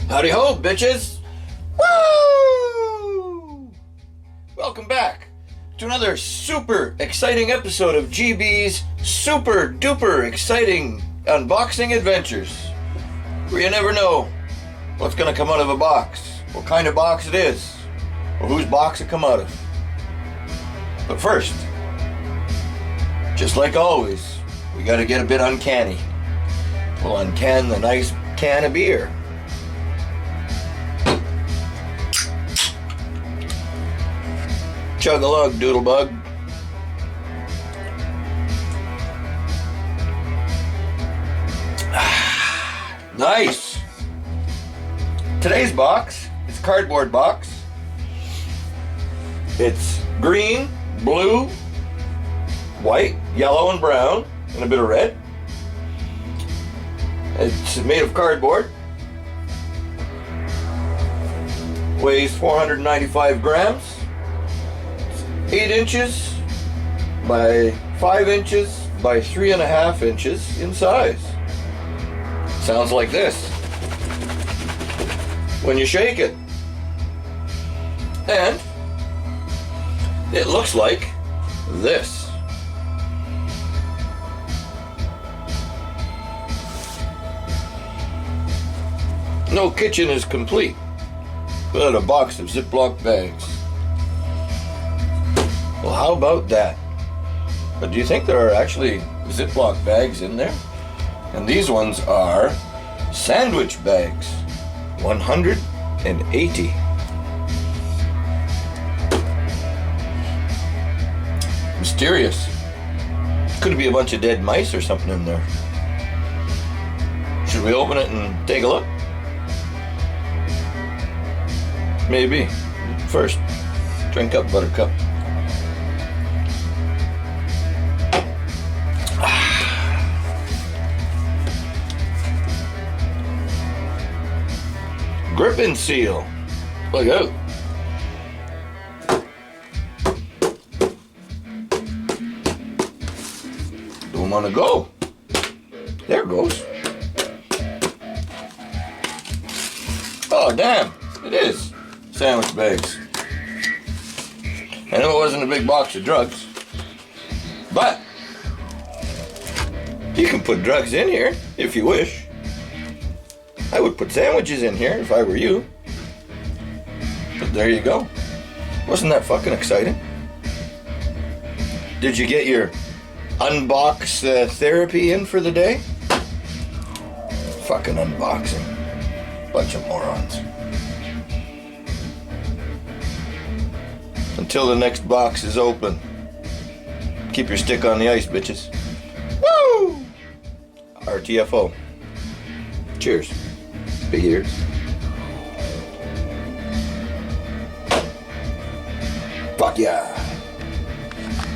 Howdy ho, bitches! Woo! Welcome back to another super exciting episode of GB's super duper exciting unboxing adventures, where you never know what's gonna come out of a box, what kind of box it is, or whose box it come out of. But first, just like always, we gotta get a bit uncanny. We'll uncan the nice can of beer. Chug a lug, doodlebug. Nice. Today's box is a cardboard box. It's green, blue, white, yellow, and brown, and a bit of red. It's made of cardboard. Weighs 495 grams. 8 inches by 5 inches by 3.5 inches in size. Sounds like this when you shake it. And it looks like this. No kitchen is complete without a box of Ziploc bags. Well, how about that? But do you think there are actually Ziploc bags in there? And these ones are sandwich bags. 180. Mysterious. Could be a bunch of dead mice or something in there. Should we open it and take a look? Maybe. First, drink up, Buttercup. Grip and seal. Look out. Don't want to go. There it goes. Oh, damn. It is sandwich bags. I know it wasn't a big box of drugs, but you can put drugs in here if you wish. I would put sandwiches in here if I were you. But there you go. Wasn't that fucking exciting? Did you get your unbox therapy in for the day? Fucking unboxing. Bunch of morons. Until the next box is open, keep your stick on the ice, bitches. Woo! RTFO. Cheers. Big ears. Fuck yeah.